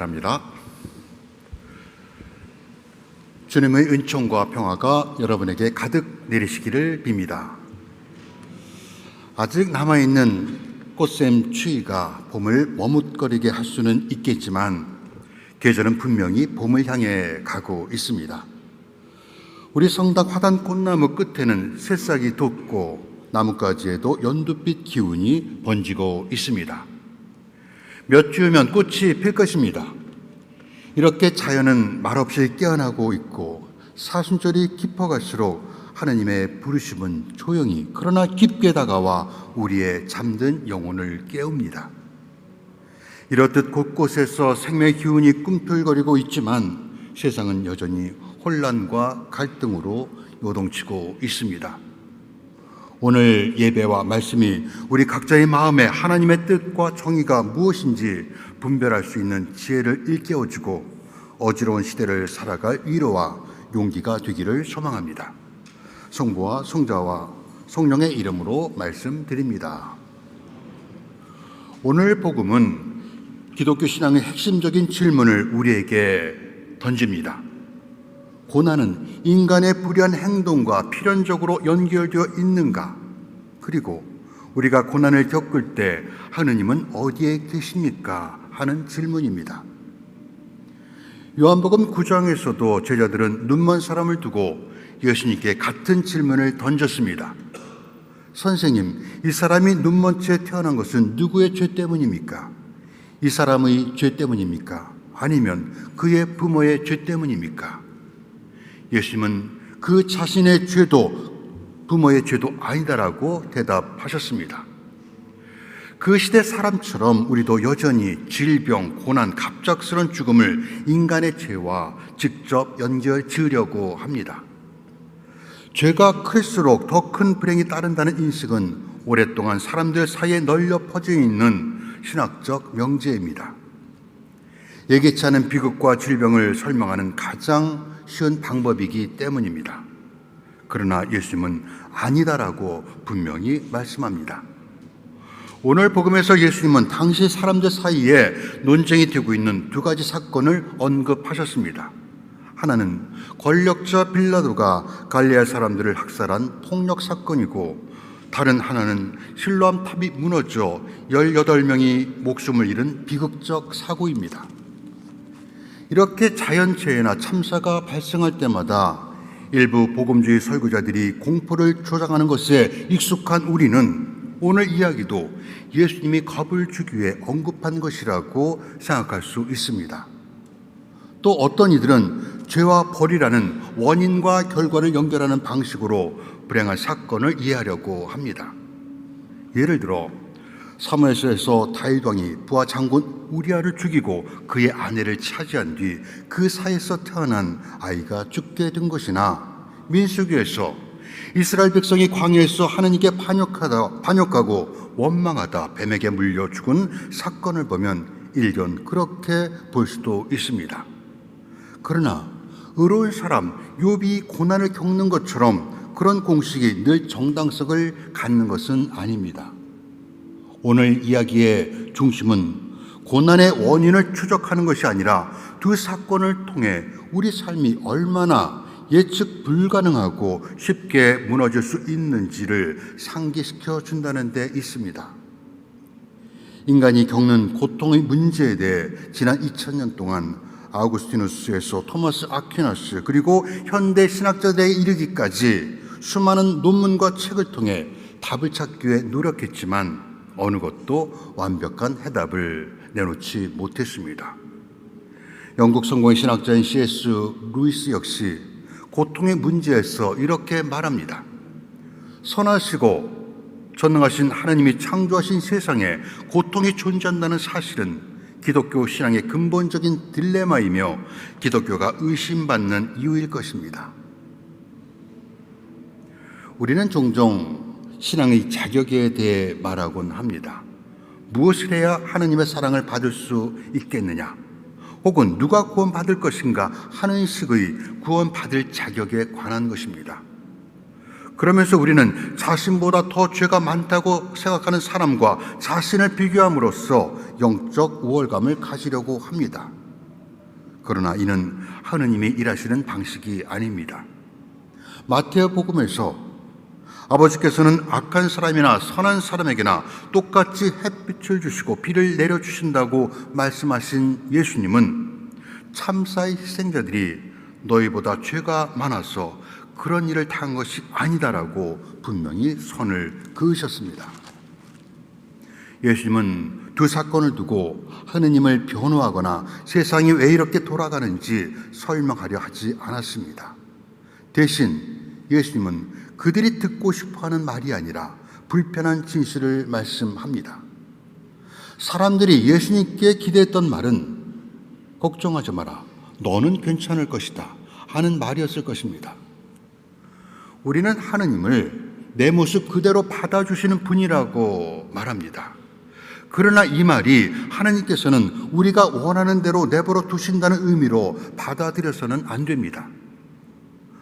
바랍니다. 주님의 은총과 평화가 여러분에게 가득 내리시기를 빕니다. 아직 남아있는 꽃샘 추위가 봄을 머뭇거리게 할 수는 있겠지만 계절은 분명히 봄을 향해 가고 있습니다. 우리 성당 화단 꽃나무 끝에는 새싹이 돋고 나뭇가지에도 연두빛 기운이 번지고 있습니다. 몇 주면 꽃이 필 것입니다. 이렇게 자연은 말없이 깨어나고 있고 사순절이 깊어갈수록 하느님의 부르심은 조용히 그러나 깊게 다가와 우리의 잠든 영혼을 깨웁니다. 이렇듯 곳곳에서 생명의 기운이 꿈틀거리고 있지만 세상은 여전히 혼란과 갈등으로 요동치고 있습니다. 오늘 예배와 말씀이 우리 각자의 마음에 하나님의 뜻과 정의가 무엇인지 분별할 수 있는 지혜를 일깨워주고 어지러운 시대를 살아갈 위로와 용기가 되기를 소망합니다. 성부와 성자와 성령의 이름으로 말씀드립니다. 오늘 복음은 기독교 신앙의 핵심적인 질문을 우리에게 던집니다. 고난은 인간의 불의한 행동과 필연적으로 연결되어 있는가? 그리고 우리가 고난을 겪을 때 하느님은 어디에 계십니까? 하는 질문입니다. 요한복음 9장에서도 제자들은 눈먼 사람을 두고 예수님께 같은 질문을 던졌습니다. 선생님, 이 사람이 눈먼 채 태어난 것은 누구의 죄 때문입니까? 이 사람의 죄 때문입니까? 아니면 그의 부모의 죄 때문입니까? 예수님은 그 자신의 죄도 부모의 죄도 아니다라고 대답하셨습니다. 그 시대 사람처럼 우리도 여전히 질병, 고난, 갑작스런 죽음을 인간의 죄와 직접 연결 지으려고 합니다. 죄가 클수록 더 큰 불행이 따른다는 인식은 오랫동안 사람들 사이에 널려 퍼져 있는 신학적 명제입니다. 예기치 않은 비극과 질병을 설명하는 가장 쉬운 방법이기 때문입니다. 그러나 예수님은 아니다라고 분명히 말씀합니다. 오늘 복음에서 예수님은 당시 사람들 사이에 논쟁이 되고 있는 두 가지 사건을 언급하셨습니다. 하나는 권력자 빌라도가 갈릴리 사람들을 학살한 폭력 사건이고 다른 하나는 실로암 탑이 무너져 18명이 목숨을 잃은 비극적 사고입니다. 이렇게 자연재해나 참사가 발생할 때마다 일부 복음주의 설교자들이 공포를 조장하는 것에 익숙한 우리는 오늘 이야기도 예수님이 겁을 주기 위해 언급한 것이라고 생각할 수 있습니다. 또 어떤 이들은 죄와 벌이라는 원인과 결과를 연결하는 방식으로 불행한 사건을 이해하려고 합니다. 예를 들어 사무엘서에서 다윗 왕이 부하 장군 우리아를 죽이고 그의 아내를 차지한 뒤 그 사이에서 태어난 아이가 죽게 된 것이나 민수기에서 이스라엘 백성이 광야에서 하나님께 반역하고 원망하다 뱀에게 물려 죽은 사건을 보면 일견 그렇게 볼 수도 있습니다. 그러나 의로운 사람 욥이 고난을 겪는 것처럼 그런 공식이 늘 정당성을 갖는 것은 아닙니다. 오늘 이야기의 중심은 고난의 원인을 추적하는 것이 아니라 두 사건을 통해 우리 삶이 얼마나 예측 불가능하고 쉽게 무너질 수 있는지를 상기시켜 준다는 데 있습니다. 인간이 겪는 고통의 문제에 대해 지난 2000년 동안 아우구스티누스에서 토마스 아퀴나스 그리고 현대 신학자들에 이르기까지 수많은 논문과 책을 통해 답을 찾기 위해 노력했지만 어느 것도 완벽한 해답을 내놓지 못했습니다. 영국 성공의 신학자인 C.S. 루이스 역시 고통의 문제에서 이렇게 말합니다. 선하시고 전능하신 하나님이 창조하신 세상에 고통이 존재한다는 사실은 기독교 신앙의 근본적인 딜레마이며 기독교가 의심받는 이유일 것입니다. 우리는 종종 신앙의 자격에 대해 말하곤 합니다. 무엇을 해야 하느님의 사랑을 받을 수 있겠느냐? 혹은 누가 구원받을 것인가 하는 식의 구원받을 자격에 관한 것입니다. 그러면서 우리는 자신보다 더 죄가 많다고 생각하는 사람과 자신을 비교함으로써 영적 우월감을 가지려고 합니다. 그러나 이는 하느님이 일하시는 방식이 아닙니다. 마태오 복음에서 아버지께서는 악한 사람이나 선한 사람에게나 똑같이 햇빛을 주시고 비를 내려주신다고 말씀하신 예수님은 참사의 희생자들이 너희보다 죄가 많아서 그런 일을 당한 것이 아니다라고 분명히 선을 그으셨습니다. 예수님은 두 사건을 두고 하느님을 변호하거나 세상이 왜 이렇게 돌아가는지 설명하려 하지 않았습니다. 대신 예수님은 그들이 듣고 싶어하는 말이 아니라 불편한 진실을 말씀합니다. 사람들이 예수님께 기대했던 말은 걱정하지 마라, 너는 괜찮을 것이다 하는 말이었을 것입니다. 우리는 하느님을 내 모습 그대로 받아주시는 분이라고 말합니다. 그러나 이 말이 하나님께서는 우리가 원하는 대로 내버려 두신다는 의미로 받아들여서는 안 됩니다.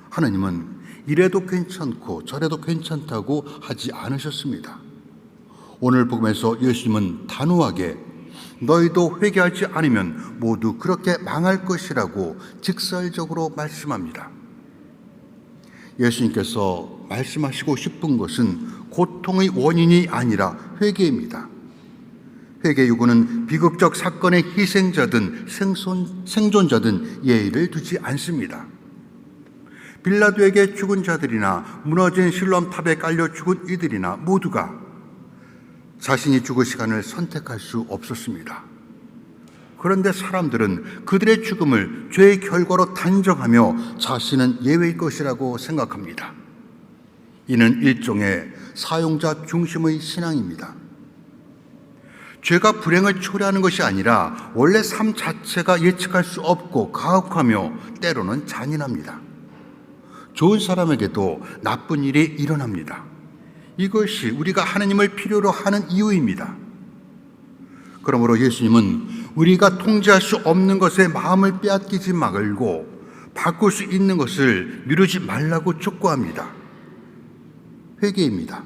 하나님은 이래도 괜찮고 저래도 괜찮다고 하지 않으셨습니다. 오늘 복음에서 예수님은 단호하게 너희도 회개하지 않으면 모두 그렇게 망할 것이라고 직설적으로 말씀합니다. 예수님께서 말씀하시고 싶은 것은 고통의 원인이 아니라 회개입니다. 회개 요구는 비극적 사건의 희생자든 생존자든 예의를 두지 않습니다. 빌라도에게 죽은 자들이나 무너진 실로암탑에 깔려 죽은 이들이나 모두가 자신이 죽을 시간을 선택할 수 없었습니다. 그런데 사람들은 그들의 죽음을 죄의 결과로 단정하며 자신은 예외일 것이라고 생각합니다. 이는 일종의 사용자 중심의 신앙입니다. 죄가 불행을 초래하는 것이 아니라 원래 삶 자체가 예측할 수 없고 가혹하며 때로는 잔인합니다. 좋은 사람에게도 나쁜 일이 일어납니다. 이것이 우리가 하나님을 필요로 하는 이유입니다. 그러므로 예수님은 우리가 통제할 수 없는 것에 마음을 빼앗기지 말고 바꿀 수 있는 것을 미루지 말라고 촉구합니다. 회개입니다.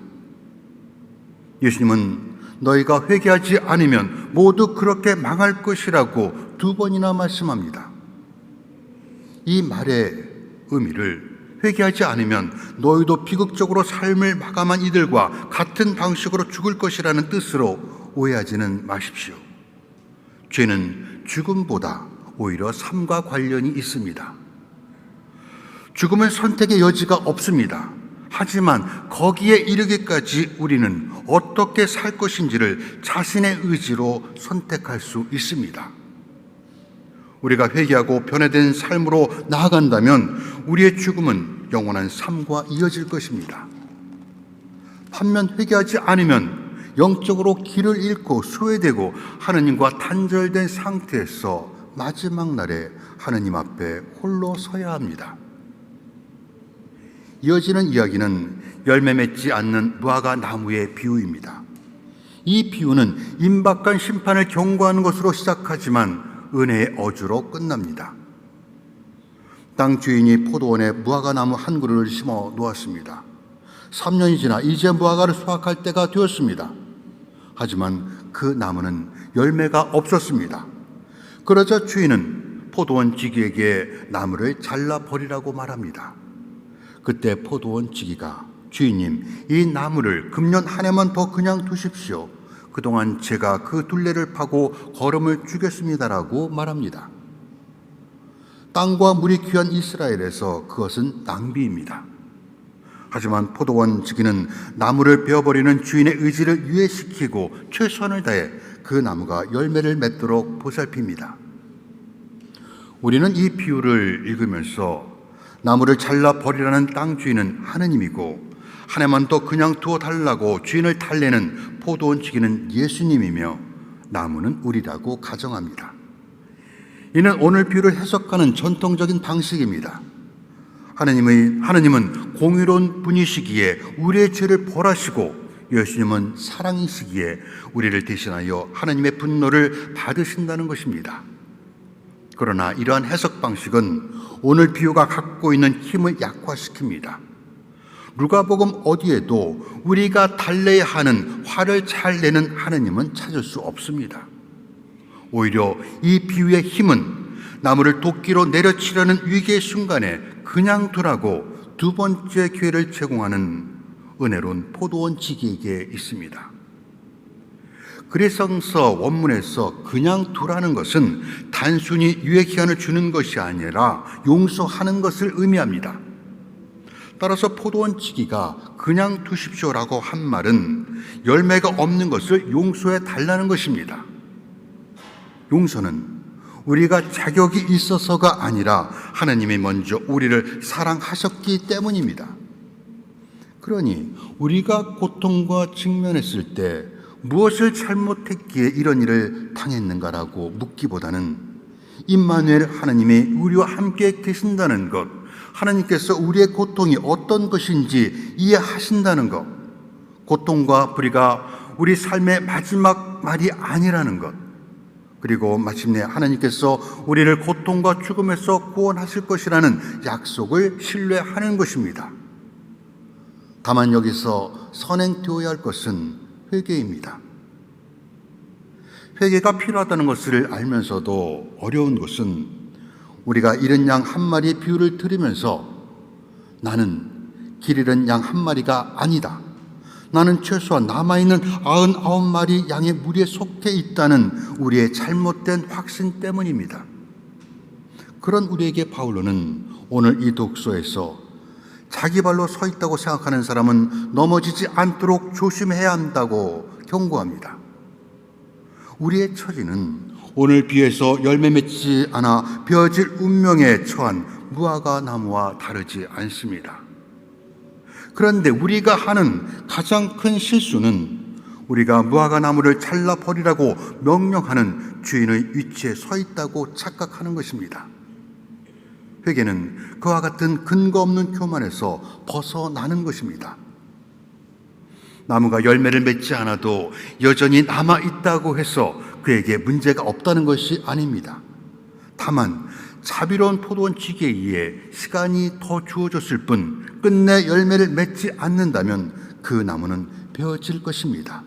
예수님은 너희가 회개하지 않으면 모두 그렇게 망할 것이라고 2번이나 말씀합니다. 이 말의 의미를 회개하지 않으면 너희도 비극적으로 삶을 마감한 이들과 같은 방식으로 죽을 것이라는 뜻으로 오해하지는 마십시오. 죄는 죽음보다 오히려 삶과 관련이 있습니다. 죽음은 선택의 여지가 없습니다. 하지만 거기에 이르기까지 우리는 어떻게 살 것인지를 자신의 의지로 선택할 수 있습니다. 우리가 회개하고 변화된 삶으로 나아간다면 우리의 죽음은 영원한 삶과 이어질 것입니다. 반면 회개하지 않으면 영적으로 길을 잃고 소외되고 하느님과 단절된 상태에서 마지막 날에 하느님 앞에 홀로 서야 합니다. 이어지는 이야기는 열매 맺지 않는 무화과 나무의 비유입니다. 이 비유는 임박한 심판을 경고하는 것으로 시작하지만 은혜의 어주로 끝납니다. 땅 주인이 포도원에 무화과 나무 한 그루를 심어 놓았습니다. 3년이 지나 이제 무화과를 수확할 때가 되었습니다. 하지만 그 나무는 열매가 없었습니다. 그러자 주인은 포도원 지기에게 나무를 잘라버리라고 말합니다. 그때 포도원 지기가 주인님, 이 나무를 금년 한 해만 더 그냥 두십시오. 그동안 제가 그 둘레를 파고 거름을 주겠습니다라고 말합니다. 땅과 물이 귀한 이스라엘에서 그것은 낭비입니다. 하지만 포도원 지기는 나무를 베어버리는 주인의 의지를 유예시키고 최선을 다해 그 나무가 열매를 맺도록 보살핍니다. 우리는 이 비유를 읽으면서 나무를 잘라버리라는 땅 주인은 하느님이고 한 해만 더 그냥 두어달라고 주인을 달래는 포도원 지기는 예수님이며 나무는 우리라고 가정합니다. 이는 오늘 비유를 해석하는 전통적인 방식입니다. 하느님은 공의로운 분이시기에 우리의 죄를 벌하시고 예수님은 사랑이시기에 우리를 대신하여 하나님의 분노를 받으신다는 것입니다. 그러나 이러한 해석 방식은 오늘 비유가 갖고 있는 힘을 약화시킵니다. 누가복음 어디에도 우리가 달래야 하는 화를 잘 내는 하느님은 찾을 수 없습니다. 오히려 이 비유의 힘은 나무를 도끼로 내려치려는 위기의 순간에 그냥 두라고 두 번째 기회를 제공하는 은혜로운 포도원 지기에게 있습니다. 그리스서 원문에서 그냥 두라는 것은 단순히 유예 기한을 주는 것이 아니라 용서하는 것을 의미합니다. 따라서 포도원 지기가 그냥 두십시오라고 한 말은 열매가 없는 것을 용서해 달라는 것입니다. 용서는 우리가 자격이 있어서가 아니라 하나님이 먼저 우리를 사랑하셨기 때문입니다. 그러니 우리가 고통과 직면했을 때 무엇을 잘못했기에 이런 일을 당했는가라고 묻기보다는 임마누엘 하나님이 우리와 함께 계신다는 것, 하나님께서 우리의 고통이 어떤 것인지 이해하신다는 것, 고통과 불의가 우리 삶의 마지막 말이 아니라는 것, 그리고 마침내 하나님께서 우리를 고통과 죽음에서 구원하실 것이라는 약속을 신뢰하는 것입니다. 다만 여기서 선행되어야 할 것은 회개입니다. 회개가 필요하다는 것을 알면서도 어려운 것은 우리가 잃은 양 한 마리의 비유를 들으면서 나는 길 잃은 양 한 마리가 아니다. 나는 최소한 남아있는 99마리 양의 무리에 속해 있다는 우리의 잘못된 확신 때문입니다. 그런 우리에게 바울로는 오늘 이 독서에서 자기 발로 서 있다고 생각하는 사람은 넘어지지 않도록 조심해야 한다고 경고합니다. 우리의 처지는 오늘 비에서 열매 맺지 않아 베어질 운명에 처한 무화과 나무와 다르지 않습니다. 그런데 우리가 하는 가장 큰 실수는 우리가 무화과 나무를 잘라버리라고 명령하는 주인의 위치에 서 있다고 착각하는 것입니다. 회개는 그와 같은 근거 없는 교만에서 벗어나는 것입니다. 나무가 열매를 맺지 않아도 여전히 남아있다고 해서 그에게 문제가 없다는 것이 아닙니다. 다만 자비로운 포도원 지기에 의해 시간이 더 주어졌을 뿐 끝내 열매를 맺지 않는다면 그 나무는 베어질 것입니다.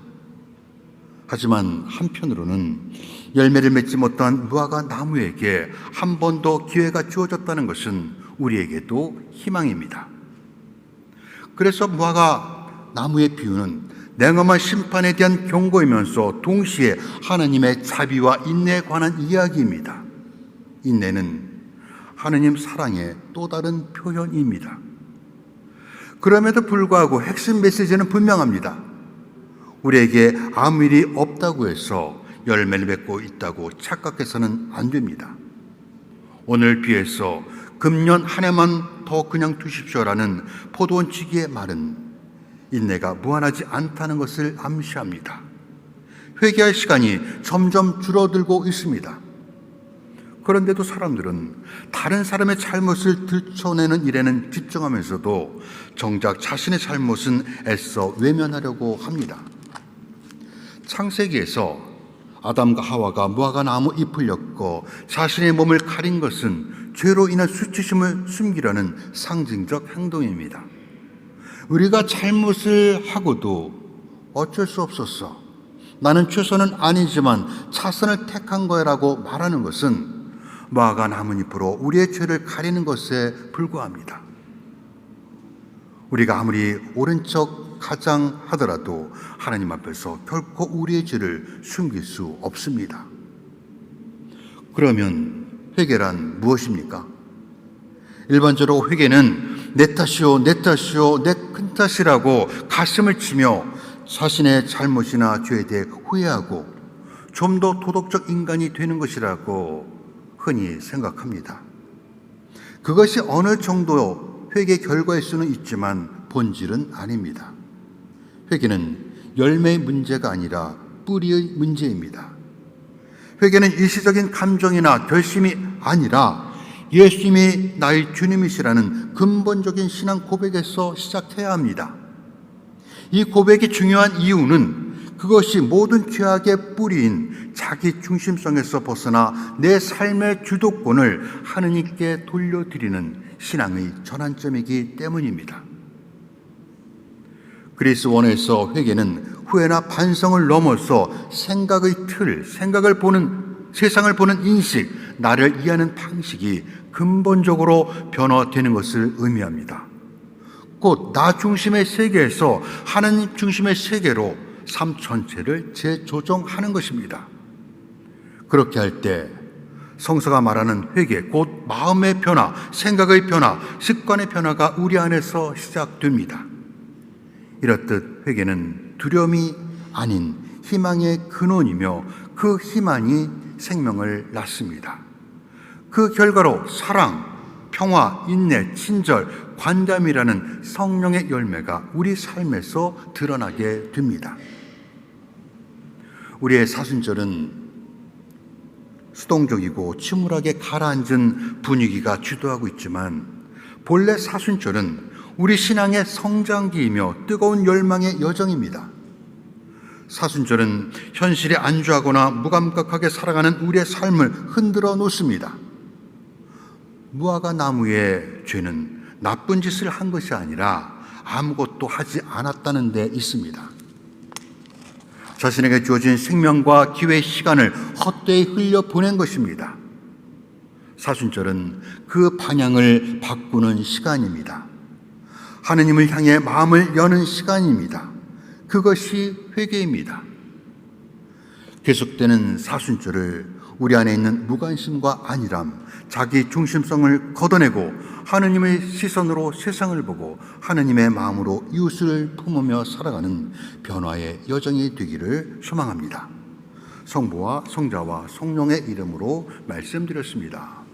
하지만 한편으로는 열매를 맺지 못한 무화과 나무에게 한 번 더 기회가 주어졌다는 것은 우리에게도 희망입니다. 그래서 무화과 나무의 비유는 냉엄한 심판에 대한 경고이면서 동시에 하나님의 자비와 인내에 관한 이야기입니다. 인내는 하나님 사랑의 또 다른 표현입니다. 그럼에도 불구하고 핵심 메시지는 분명합니다. 우리에게 아무 일이 없다고 해서 열매를 맺고 있다고 착각해서는 안 됩니다. 오늘 비해서 금년 한 해만 더 그냥 두십시오라는 포도원 지기의 말은 인내가 무한하지 않다는 것을 암시합니다. 회개할 시간이 점점 줄어들고 있습니다. 그런데도 사람들은 다른 사람의 잘못을 들춰내는 일에는 집중하면서도 정작 자신의 잘못은 애써 외면하려고 합니다. 창세기에서 아담과 하와가 무화과 나무 잎을 엮어 자신의 몸을 가린 것은 죄로 인한 수치심을 숨기려는 상징적 행동입니다. 우리가 잘못을 하고도 어쩔 수 없었어. 나는 최선은 아니지만 차선을 택한 거라고 말하는 것은 무화과 나뭇잎으로 우리의 죄를 가리는 것에 불과합니다. 우리가 아무리 옳은 척 가장하더라도 하나님 앞에서 결코 우리의 죄를 숨길 수 없습니다. 그러면 회개란 무엇입니까? 일반적으로 회개는 내 탓이요, 내 탓이요, 내 큰 탓이라고 가슴을 치며 자신의 잘못이나 죄에 대해 후회하고 좀 더 도덕적 인간이 되는 것이라고 흔히 생각합니다. 그것이 어느 정도 회개 결과일 수는 있지만 본질은 아닙니다. 회개는 열매의 문제가 아니라 뿌리의 문제입니다. 회개는 일시적인 감정이나 결심이 아니라 예수님이 나의 주님이시라는 근본적인 신앙 고백에서 시작해야 합니다. 이 고백이 중요한 이유는 그것이 모든 죄악의 뿌리인 자기 중심성에서 벗어나 내 삶의 주도권을 하느님께 돌려드리는 신앙의 전환점이기 때문입니다. 그리스 원에서 회개는 후회나 반성을 넘어서 생각의 틀, 세상을 보는 인식, 나를 이해하는 방식이 근본적으로 변화되는 것을 의미합니다. 곧 나 중심의 세계에서 하나님 중심의 세계로 삶 전체를 재조정하는 것입니다. 그렇게 할 때 성서가 말하는 회개, 곧 마음의 변화, 생각의 변화, 습관의 변화가 우리 안에서 시작됩니다. 이렇듯 회개는 두려움이 아닌 희망의 근원이며 그 희망이 생명을 낳습니다. 그 결과로 사랑, 평화, 인내, 친절, 관담이라는 성령의 열매가 우리 삶에서 드러나게 됩니다. 우리의 사순절은 수동적이고 침울하게 가라앉은 분위기가 주도하고 있지만 본래 사순절은 우리 신앙의 성장기이며 뜨거운 열망의 여정입니다. 사순절은 현실에 안주하거나 무감각하게 살아가는 우리의 삶을 흔들어 놓습니다. 무화과 나무의 죄는 나쁜 짓을 한 것이 아니라 아무것도 하지 않았다는 데 있습니다. 자신에게 주어진 생명과 기회의 시간을 헛되이 흘려보낸 것입니다. 사순절은 그 방향을 바꾸는 시간입니다. 하느님을 향해 마음을 여는 시간입니다. 그것이 회개입니다. 계속되는 사순절을 우리 안에 있는 무관심과 안일함, 자기 중심성을 걷어내고 하느님의 시선으로 세상을 보고 하느님의 마음으로 이웃을 품으며 살아가는 변화의 여정이 되기를 소망합니다. 성부와 성자와 성령의 이름으로 말씀드렸습니다.